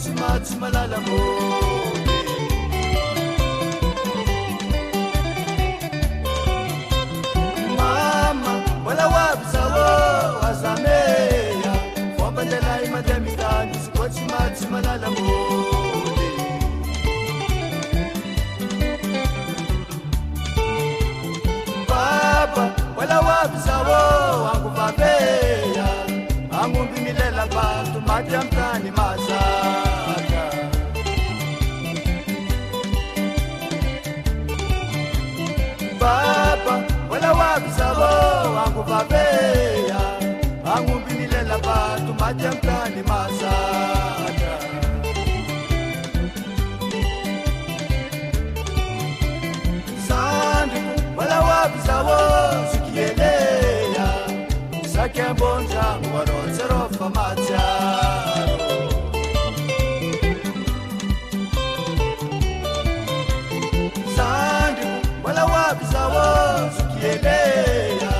matsy malala mody mama mbola hoavy zao azameya foampandelay mandeha mitany izy koa tsy matsy malala mody baba mbola hoavy zao angovaveya angomby milela vato maty amy tany mazaka baba mbola hoavy zao angovaveya angomby milela vato maty amy tany mazaka zandriko mbola hoavy zao zikieleya sakembondrano warotserofa matsiaro zandriko mbola hoavy zao zikieleya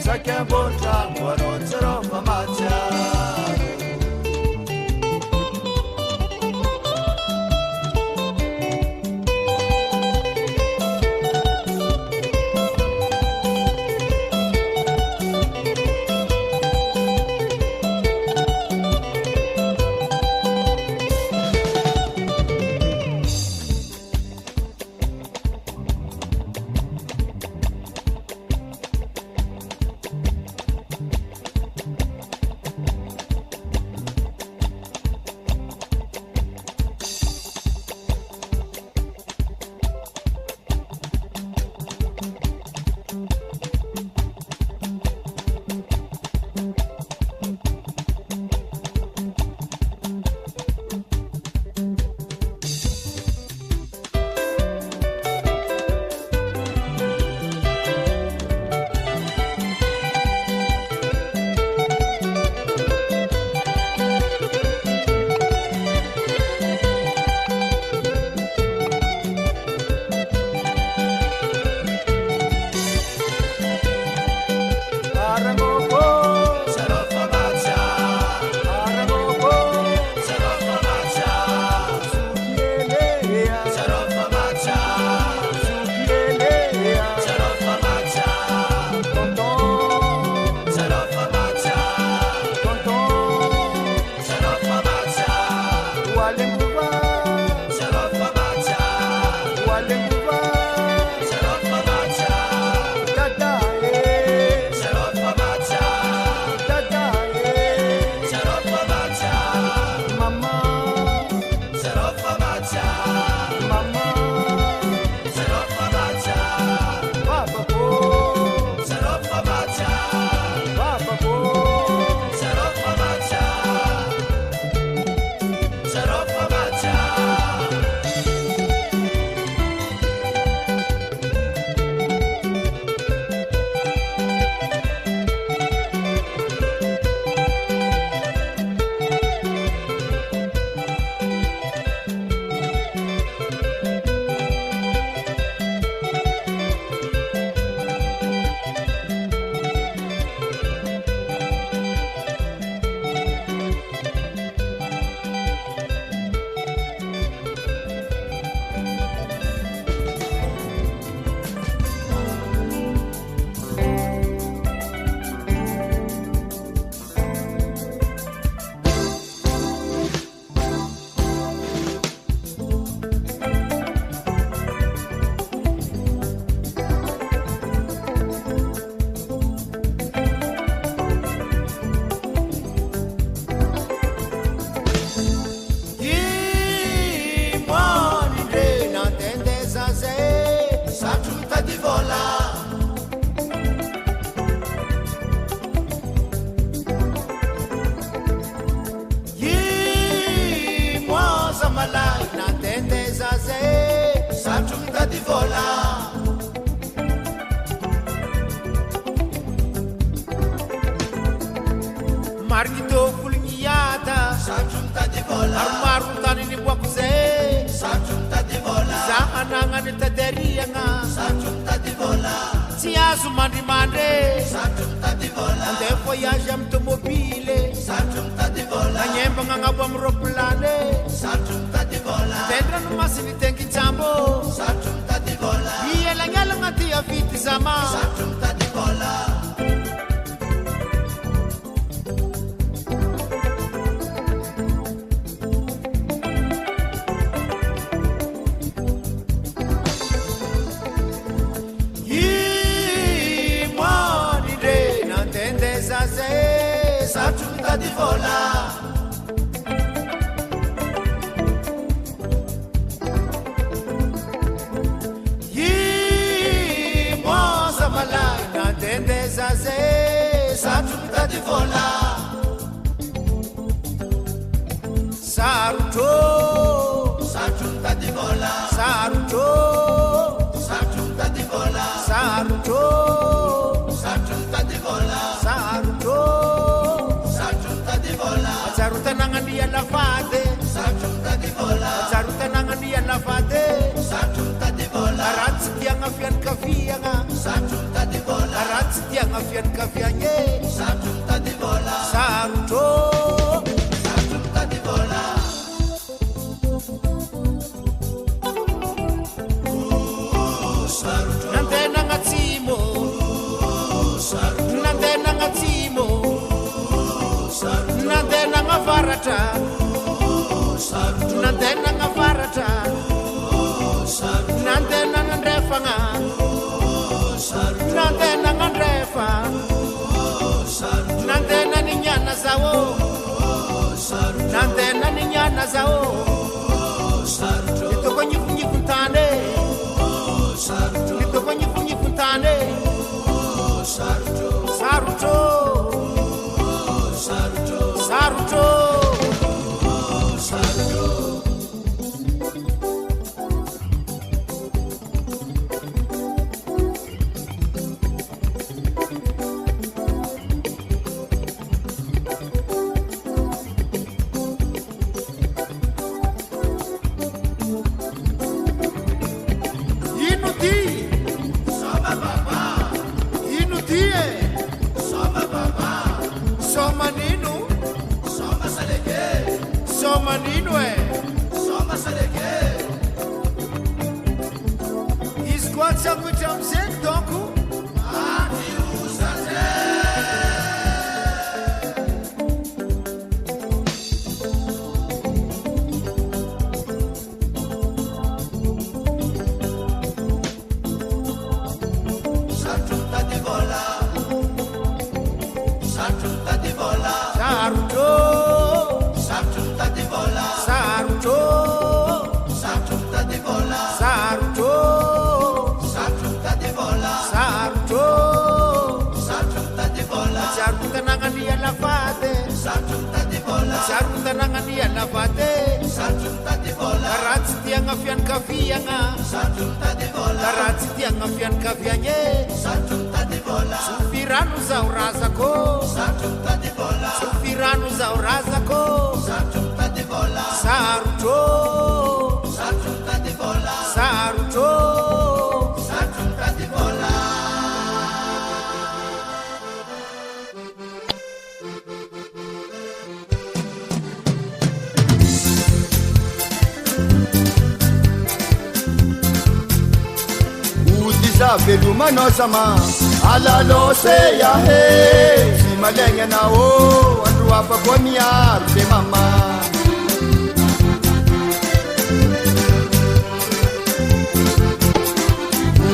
sakembondrano warotserofa matsiaro Marquito Fulmiata, Sajunta di vola, Armarutani ni Wakuze, Sajunta di vola, Zahananga ni Taderianga, Sajunta di vola, Siasu Mandimande, Sajunta di vola, and the voyage automobile, Sajunta di vola, magnanabo amy ropolany sarotro mitady vola tendra no masiny tenkin-tsambo sarotro mitady vola ielagnelagna ty avity zama sarotro mitady vola sarotro mitady vola moza malay nandendeza ze sarotro mitady vola sarotro sarotro mitady vola sarotro sarotro mitady vola sarotro sarotro mitady vola sarotro sarotro mitady vola atsaro tanagna ny alafady sarotro mitady vola atsaro tanagna ny alafady sarotro mitady vola raha tsy tiagna fianakaviagna sarotro mitady vola raha tsy tiagna fianakaviagna sarotro mitady vola sarotro sarotro mitady vola sarotro nandeha nagnatsimo sarotro nandeha nagnatsimo sarotro nandeha nagnavaratra sarotro nandeha nagnavaratra sarotro nandeha nagnandrefagna sarotro nandeha nagnandrefa sarotro nandeha nanignana zao sarotro nandeha nanignana zao sarotro itoko nyivonyivon-tany sarotro itoko nyivonyivon-tany sarotro sarotro sarotro sarotro sarotro ino ty soma baba ino ty e soma baba somanino soma salege somanino e soma salege izy koa tsy akoitra amizeny donko afiosate sarotro mitady vola sarotro mitady vola sarotro sarotro mitady vola sarotro sarotro mitady vola sarotro sarotro mitady vola sarotro sarotro mitady vola sarotro tanagna ny alafady sarotro mitady vola sarotro tanagna ny alafady sarotro mitady vola raha tsy tiagna fianakaviagna sarotro mitady vola raha tsy tiagna fianakaviagna sarotro mitady vola tsofirano zaho razako sarotro mitady vola tsofirano zaho razako sarotro mitady vola sarotro sarotro mitady vola sarotro sarotro mitady vola Udiza velumanao sama alalose yahe si malenge nao andro afako miaro be mama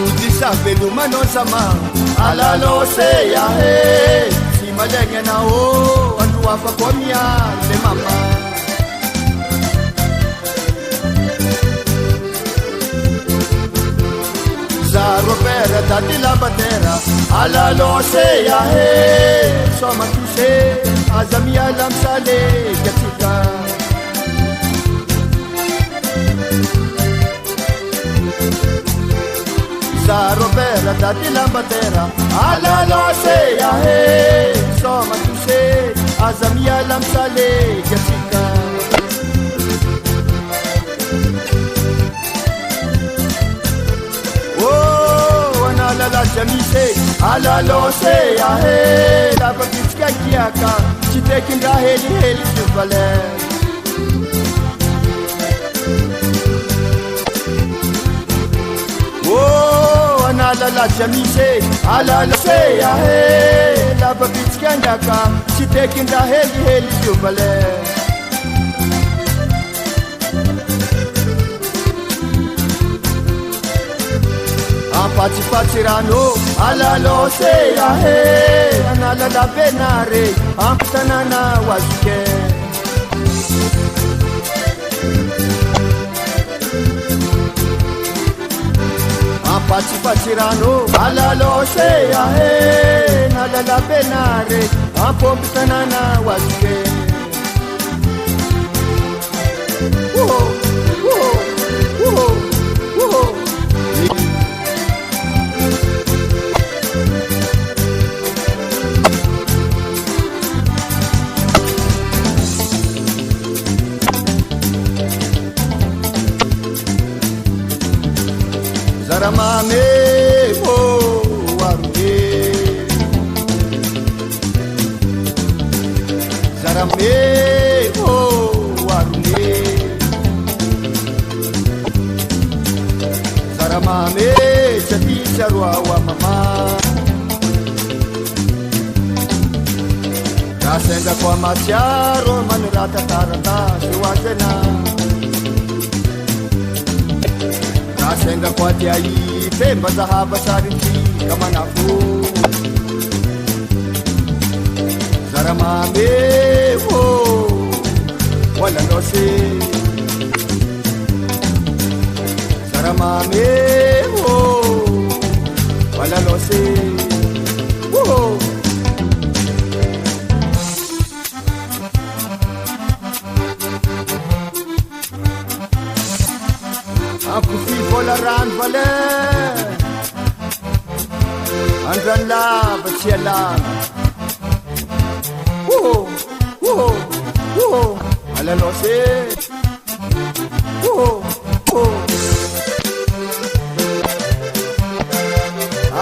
Udiza velumanao sama alalose yahe si malenge nao andro afako miaro be mama Zaropera dati la batera alla lose ya he soma tuse azami alam sale katika Zaropera dati la batera alla lose ya he soma tuse azami alam sale katika la jamise ala lo se ya he la patitske kiakiaka tsy tekin-draha helihely sy valeur oh analalaja misy alalase ahe lababitsika andraka tsy tekin-draha helihely sy valeur ampatsipatsy rano alalose ahe analala benare ampitanana oazike ampatsipatsy rano alalose ahe analala benare ampompitanana oazike Zaramame ho warune Zarame ho warune Zaramame jadi sarwa wa mama Rasenga kwa macharo manurata tarata siwajena Rasenga kwa tiai temba zahaba sarinti kamanafu Zaramame ho wala nose Zaramame ho wala nose Aku fi volaran vale Andran la bacialan Ala lo se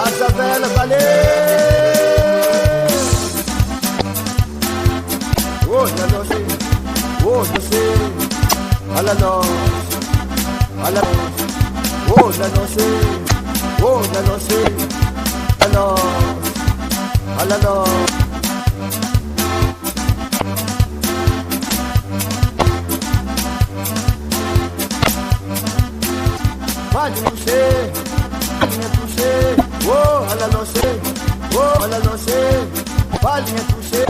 Azabela vale la lo se Ala lo Ala la no sé ala no Vale no sé oh ala no sé vale no sé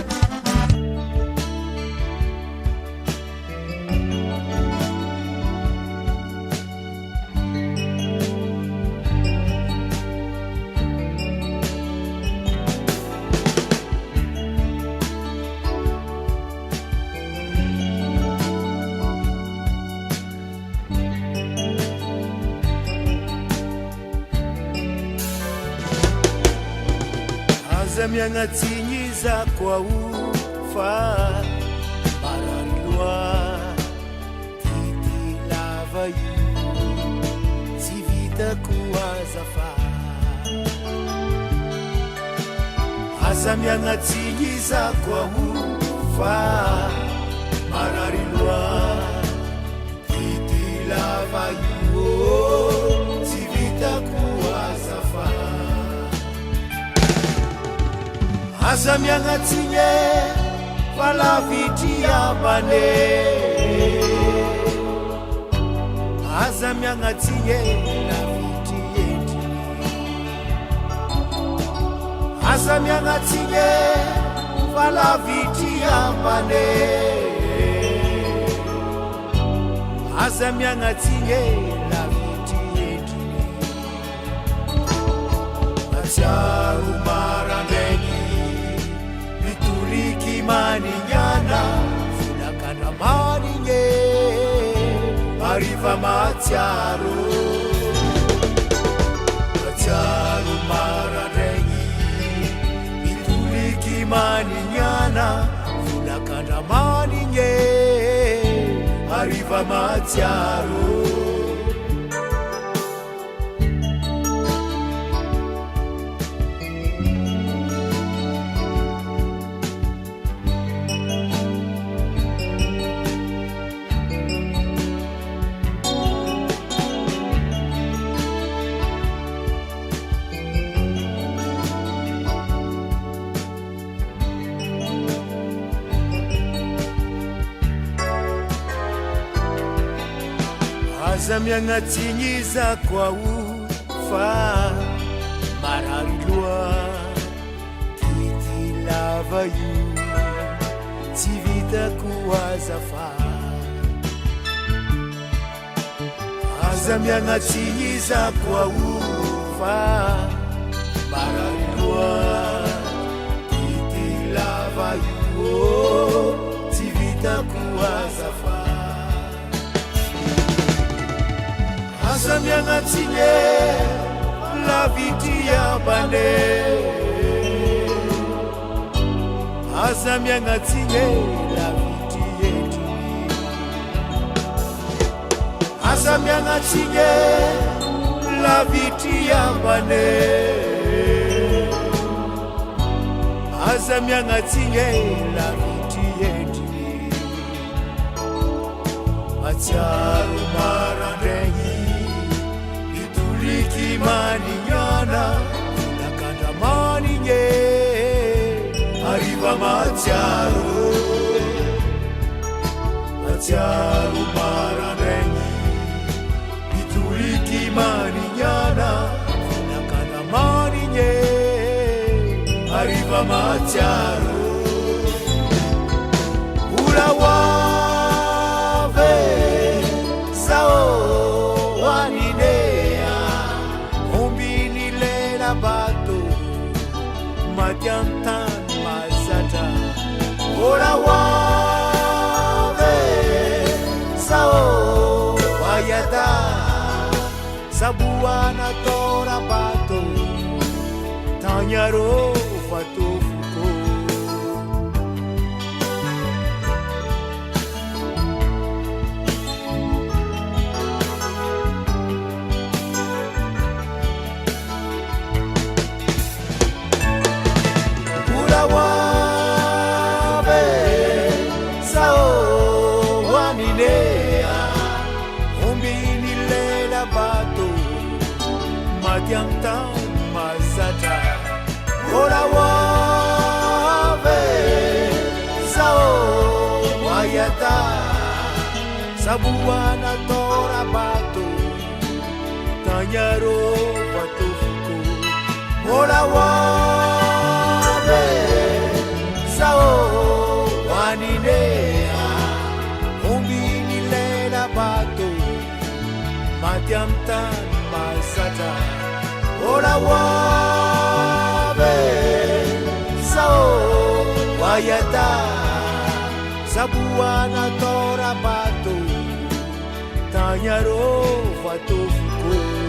Miangatsinyiza kwa ufa Baranilwa Titi lava yu Sivita kuwa zafa Asa miangatsinyiza kwa ufa Baranilwa Titi lava yu Sivita kuwa zafa Asa miangatsinye palaviti abane Asa miangatsinye laviti yeti Asa miangatsinye palaviti abane Asa miangatsinye laviti yeti Atsaru marandeni Maninyana Funakana maninye Mariva matiaro Matiaro mararengi Ituliki maninyana Funakana maninye Mariva matiaro aza miagnatsigniza koa o fa marary loa kity lava io tsy vitako azafa aza miagnatsigniza koa o fa marary loa kity lava io tsy vitako azafa aza miagnatsigny lavitry ambane aza miagnatsigny lavitry etry aza miagnatsigny lavitry ambane aza miagnatsigny lavitry etry matsiaro marandraigny itoliky manignana nakandra manigny ariva matsiaro marandraigny itoliky manignana nakandra manigny ariva matsiaro ula wave sao waninea ombini lela bato matiantan mazata ula wave sao wayata sabuana tora bato tanyaro fatofuko ula wave sao waninea ombini lela bato matiantan mazata ora wave sao wayata sabuana tora bato tanyaro batofuko ora wave sao waninea umbini lela bato matiamtan masata ora wave sao wayata sabuana tora bato tanyaro fatofuko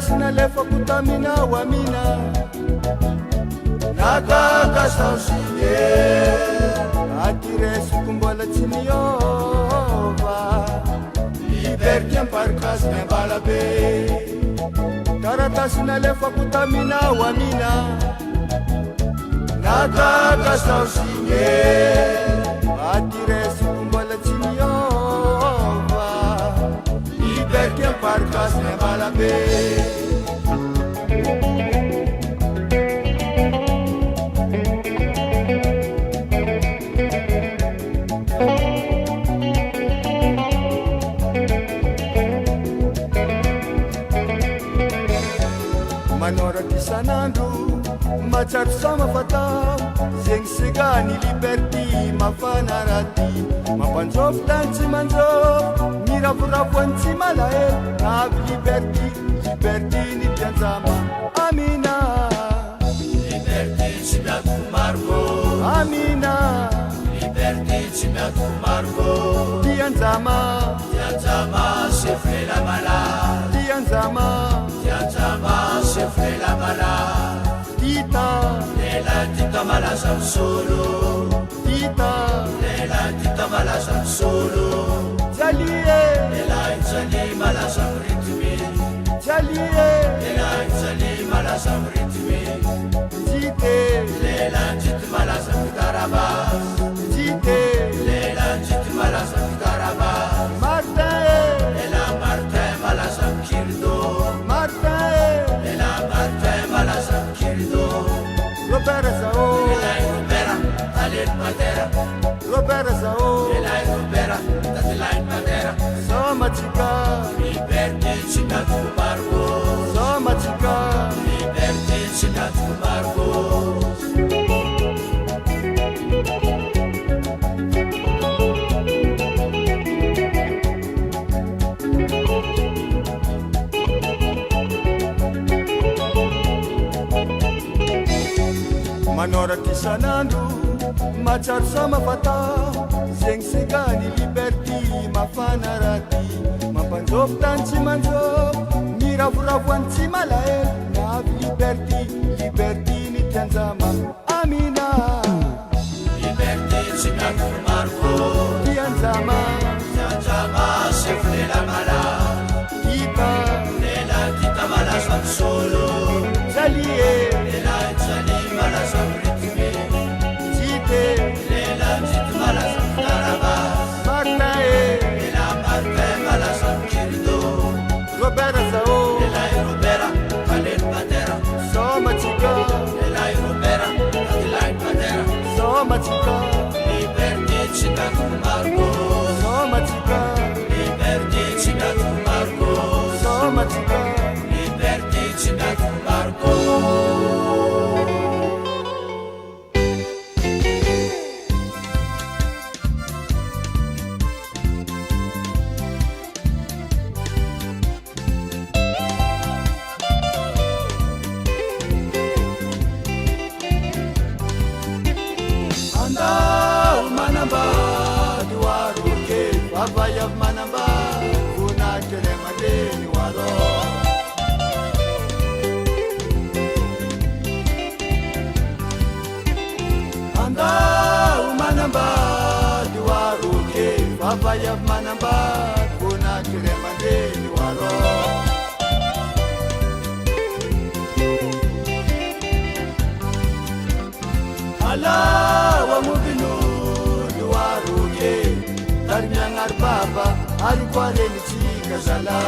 Sinalefa kutamina wamina nakakasausine atires kumbola chiniova libertien parkas nembalabe tarata sinalefa kutamina wamina nakakasausine atires kumbola chiniova libertien parkas nembalabe matsaro sama fatao zegny segany liberty mafana raty mampanjofo tany tsy manjofo miravoravo any tsy malahelo avy liberty liberty ny mpianjama amina liberty tsy miatoko margo amina liberty tsy miatoko margo mpianjama seflela mala mpianjama seflela mala dita lela dita malaza misolo dita lela dita malaza misolo jalie lela jali malaza miritmi jalie lela jali malaza miritmi jite lela jiti malaza mikarabas jite lela jiti malaza mikarabas martin lela martin malaza mikirido martin lela martin malaza mikirido Robert Zao lela Robera talel matera Robert Zao lela Robera tatelain matera sama chika liberty tsy miatoko margo sama chika liberty tsy miatoko margo manoratra isan'andro matsaro sama fatao zegny segany liberty mafana raty mampanjofo tany tsy manjofo miravoravo any tsy malahelo navy liberty liberty ny mpianjama amina liberty tsy miatoko margo mpianjama seflela mala dita lela dita malaza misolo jalie lela jali malaza miritmi jite lela jiti malaza mikarabas martin lela martin malaza mikirido Robert Zao lela Robera talel matera sama chika lela Robera tatelain matera sama chika liberty tsy miatoko margo sama chika liberty tsy miatoko margo sama chika liberty tsy miatoko margo andao manambady waroke vavayavy manambady vonahitry ray aman-dreny waro andao manambady waroke vavayavy manambady vonahitry ray aman-dreny waro alawa mubinulu waruke tarmiangar baba alukwareni chika zala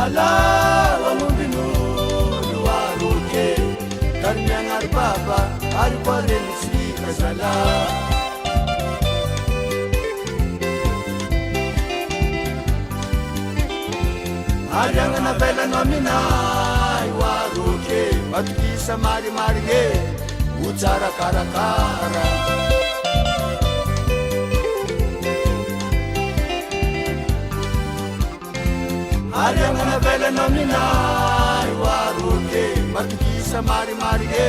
alawa mubinulu waruke tarmiangar baba alukwareni chika zala ariagnana velano aminay waroke matokisa marimarige ho tsara karakara ariagnana velano aminay waroke matokisa marimarige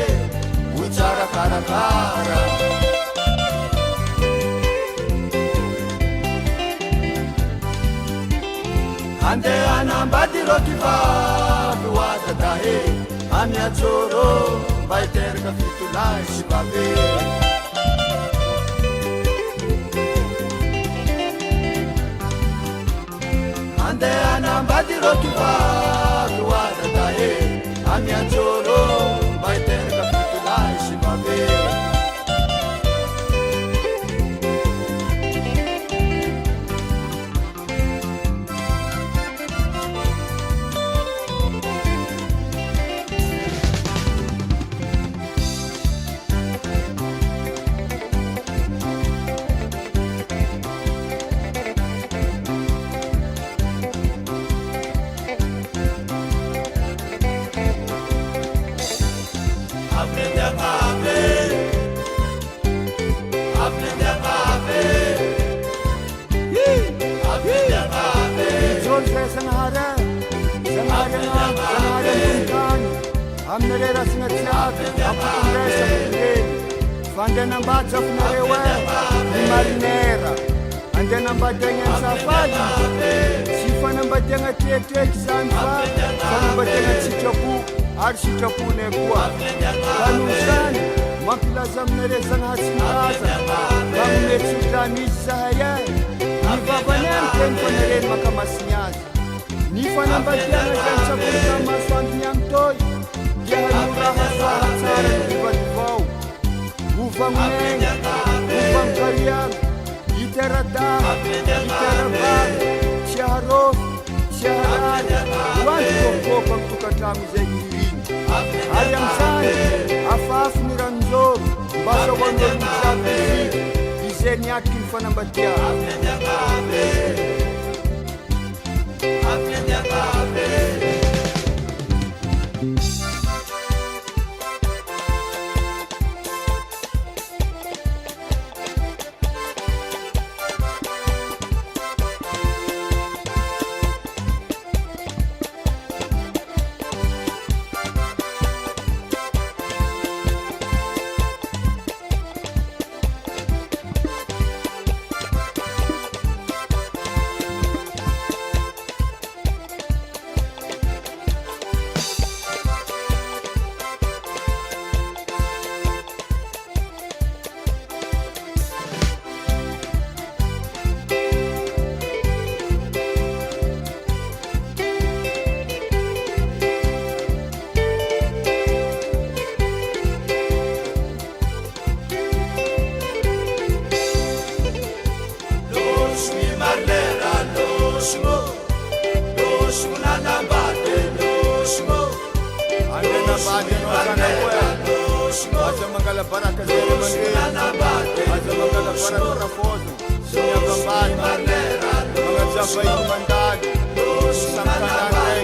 ho tsara karakara andehanambady rokivavy watatahe amiatsoro mba hiteraka fitolay sy babe andehanambady rokivavy watatahe amiatsoro mba hiteraka fitolay sy babe Zanaharian Amnarera Singatiaga, Apundresa Pundeni, Vandanambaja Funarewe, Marinera, and then Ambadenga Safari, Sifanambadenga Tek Sanfa, Fanambadenga Chichapu, Archichapu Negua, Kanusan, Mampilazam Nerezan Hasinaza, Kamunetsutami Sahaya, Nivabanem Tenfonere Makamasinyaz, Nifanambadenga Janchapuka Maswanyam Toy. Uvang Neng, Uvang Kaliang, Iterada, Iterabang, Syahrov, Syahran, Wan Koko Tukatami Zegirin, Ayam San, Afaf Niranzo, Basawan Bermusabisi, Izenyakin Fanambatia. Mga